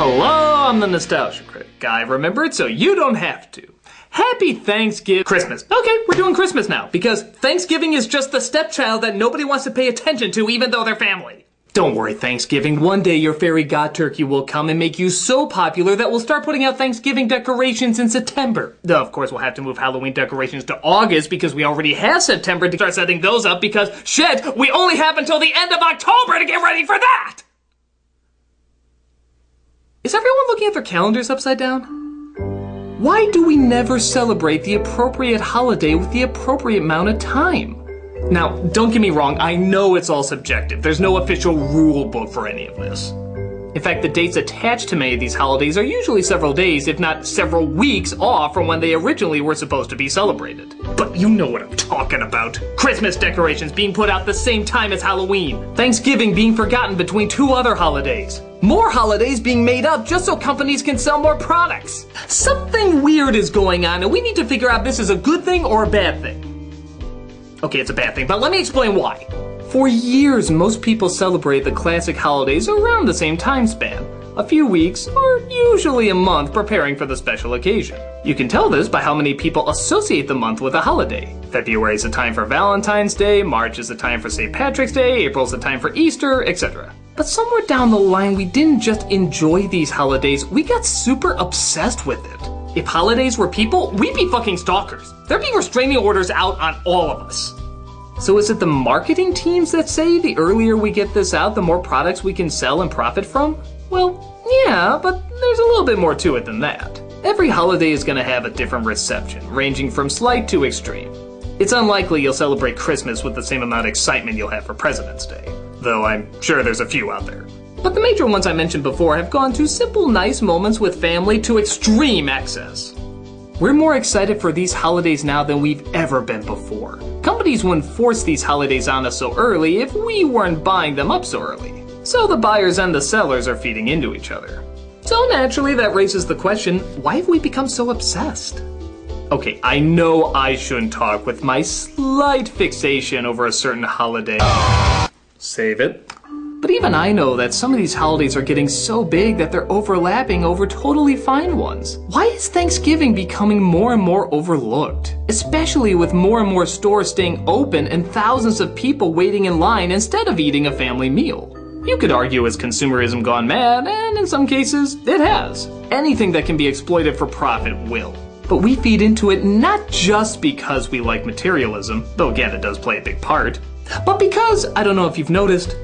Hello, I'm the Nostalgia Critic guy. Remember it so you don't have to. Happy Thanksgiving. Christmas. Okay, we're doing Christmas now, because Thanksgiving is just the stepchild that nobody wants to pay attention to, even though they're family. Don't worry, Thanksgiving. One day your fairy god turkey will come and make you so popular that we'll start putting out Thanksgiving decorations in September. Though, of course, we'll have to move Halloween decorations to August because we already have September to start setting those up because, shit, we only have until the end of October to get ready for that! Is everyone looking at their calendars upside down? Why do we never celebrate the appropriate holiday with the appropriate amount of time? Now, don't get me wrong, I know it's all subjective. There's no official rule book for any of this. In fact, the dates attached to many of these holidays are usually several days, if not several weeks off from when they originally were supposed to be celebrated. But you know what I'm talking about. Christmas decorations being put out the same time as Halloween. Thanksgiving being forgotten between two other holidays. More holidays being made up just so companies can sell more products. Something weird is going on and we need to figure out if this is a good thing or a bad thing. Okay, it's a bad thing, but let me explain why. For years, most people celebrate the classic holidays around the same time span. A few weeks, or usually a month, preparing for the special occasion. You can tell this by how many people associate the month with a holiday. February is the time for Valentine's Day, March is the time for St. Patrick's Day, April is the time for Easter, etc. But somewhere down the line, we didn't just enjoy these holidays, we got super obsessed with it. If holidays were people, we'd be fucking stalkers. There'd be restraining orders out on all of us. So is it the marketing teams that say the earlier we get this out, the more products we can sell and profit from? Well, yeah, but there's a little bit more to it than that. Every holiday is going to have a different reception, ranging from slight to extreme. It's unlikely you'll celebrate Christmas with the same amount of excitement you'll have for President's Day, though I'm sure there's a few out there. But the major ones I mentioned before have gone to simple, nice moments with family to extreme excess. We're more excited for these holidays now than we've ever been before. Companies wouldn't force these holidays on us so early if we weren't buying them up so early. So the buyers and the sellers are feeding into each other. So naturally that raises the question, why have we become so obsessed? Okay, I know I shouldn't talk with my slight fixation over a certain holiday. Save it. But even I know that some of these holidays are getting so big that they're overlapping over totally fine ones. Why is Thanksgiving becoming more and more overlooked? Especially with more and more stores staying open and thousands of people waiting in line instead of eating a family meal. You could argue it's consumerism gone mad, and in some cases, it has. Anything that can be exploited for profit will. But we feed into it not just because we like materialism, though again it does play a big part, but because, I don't know if you've noticed,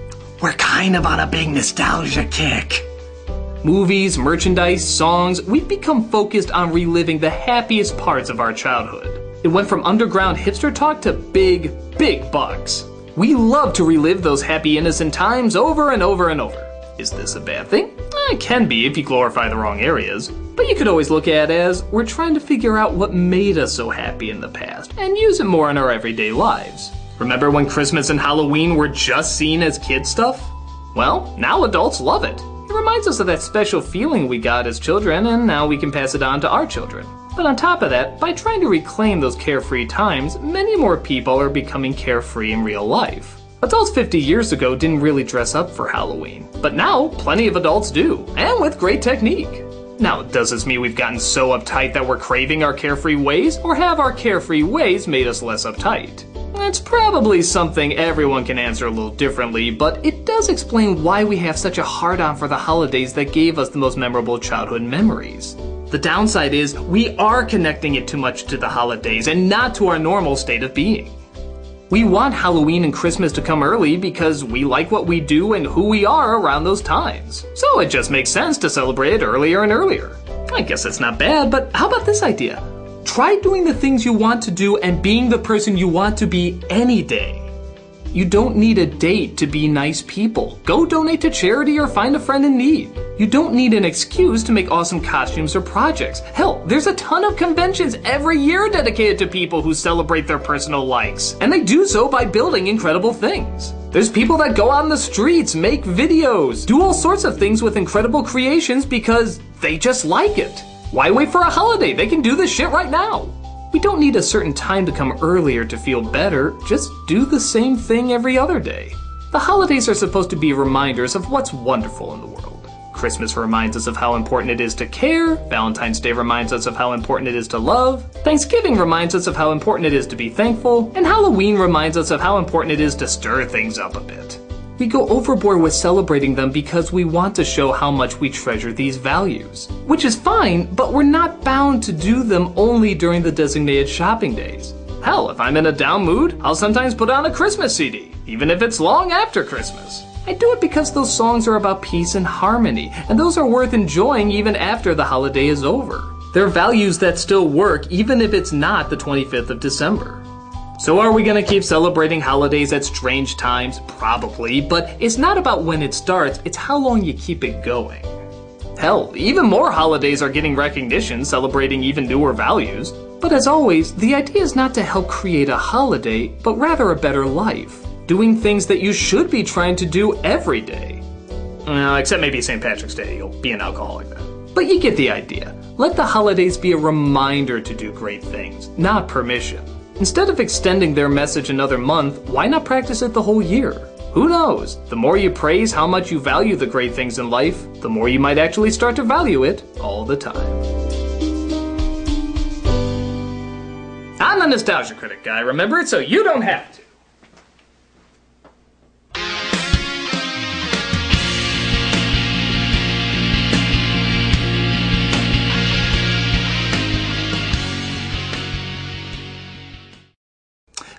we're kind of on a big nostalgia kick. Movies, merchandise, songs, we've become focused on reliving the happiest parts of our childhood. It went from underground hipster talk to big, big bucks. We love to relive those happy innocent times over and over and over. Is this a bad thing? It can be if you glorify the wrong areas. But you could always look at it as we're trying to figure out what made us so happy in the past and use it more in our everyday lives. Remember when Christmas and Halloween were just seen as kid stuff? Well, now adults love it. It reminds us of that special feeling we got as children, and now we can pass it on to our children. But on top of that, by trying to reclaim those carefree times, many more people are becoming carefree in real life. Adults 50 years ago didn't really dress up for Halloween, but now plenty of adults do, and with great technique. Now, does this mean we've gotten so uptight that we're craving our carefree ways, or have our carefree ways made us less uptight? It's probably something everyone can answer a little differently, but it does explain why we have such a hard-on for the holidays that gave us the most memorable childhood memories. The downside is, we are connecting it too much to the holidays and not to our normal state of being. We want Halloween and Christmas to come early because we like what we do and who we are around those times. So it just makes sense to celebrate it earlier and earlier. I guess it's not bad, but how about this idea? Try doing the things you want to do and being the person you want to be any day. You don't need a date to be nice people. Go donate to charity or find a friend in need. You don't need an excuse to make awesome costumes or projects. Hell, there's a ton of conventions every year dedicated to people who celebrate their personal likes. And they do so by building incredible things. There's people that go out in the streets, make videos, do all sorts of things with incredible creations because they just like it. Why wait for a holiday? They can do this shit right now. We don't need a certain time to come earlier to feel better, just do the same thing every other day. The holidays are supposed to be reminders of what's wonderful in the world. Christmas reminds us of how important it is to care, Valentine's Day reminds us of how important it is to love, Thanksgiving reminds us of how important it is to be thankful, and Halloween reminds us of how important it is to stir things up a bit. We go overboard with celebrating them because we want to show how much we treasure these values. Which is fine, but we're not bound to do them only during the designated shopping days. Hell, if I'm in a down mood, I'll sometimes put on a Christmas CD, even if it's long after Christmas. I do it because those songs are about peace and harmony, and those are worth enjoying even after the holiday is over. They're values that still work even if it's not the 25th of December. So are we gonna keep celebrating holidays at strange times? Probably, but it's not about when it starts, it's how long you keep it going. Hell, even more holidays are getting recognition, celebrating even newer values. But as always, the idea is not to help create a holiday, but rather a better life. Doing things that you should be trying to do every day. Except maybe St. Patrick's Day, you'll be an alcoholic then. But you get the idea. Let the holidays be a reminder to do great things, not permission. Instead of extending their message another month, why not practice it the whole year? Who knows? The more you praise how much you value the great things in life, the more you might actually start to value it all the time. I'm the Nostalgia Critic guy, remember it, so you don't have to.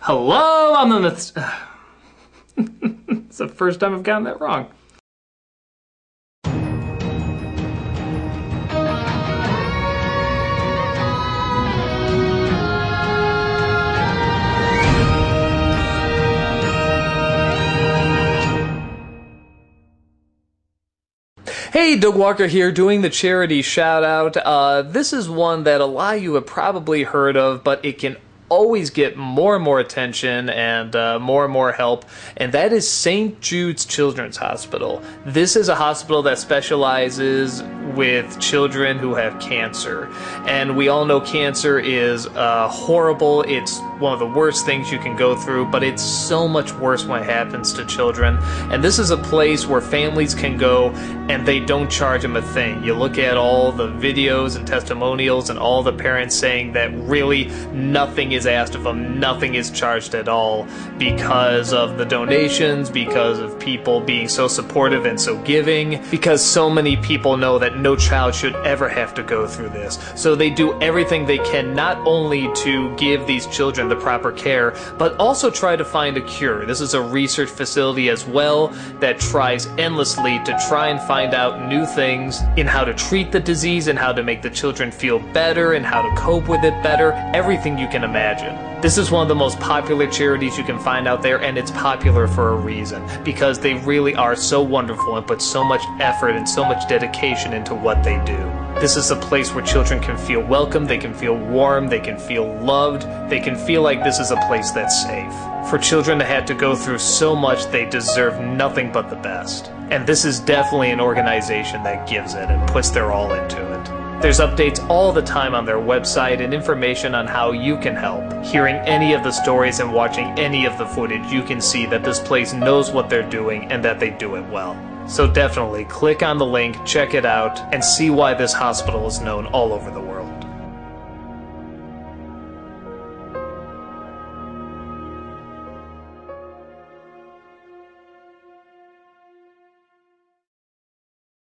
Hello, I'm the It's the first time I've gotten that wrong. Hey, Doug Walker here doing the charity shout out. This is one that a lot of you have probably heard of, but it can always get more and more attention and more help, and that is St. Jude's Children's Hospital. This is a hospital that specializes with children who have cancer, and we all know cancer is horrible. It's one of the worst things you can go through, but it's so much worse when it happens to children. And this is a place where families can go and they don't charge them a thing. You look at all the videos and testimonials and all the parents saying that really nothing is asked of them, nothing is charged at all because of the donations, because of people being so supportive and so giving, because so many people know that no child should ever have to go through this. So they do everything they can not only to give these children the proper care, but also try to find a cure. This is a research facility as well that tries endlessly to try and find out new things in how to treat the disease and how to make the children feel better and how to cope with it better, everything you can imagine. This is one of the most popular charities you can find out there, and it's popular for a reason, because they really are so wonderful and put so much effort and so much dedication into what they do. This is a place where children can feel welcome, they can feel warm, they can feel loved, they can feel like this is a place that's safe. For children to have to go through so much, they deserve nothing but the best. And this is definitely an organization that gives it and puts their all into it. There's updates all the time on their website and information on how you can help. Hearing any of the stories and watching any of the footage, you can see that this place knows what they're doing and that they do it well. So definitely click on the link, check it out, and see why this hospital is known all over the world.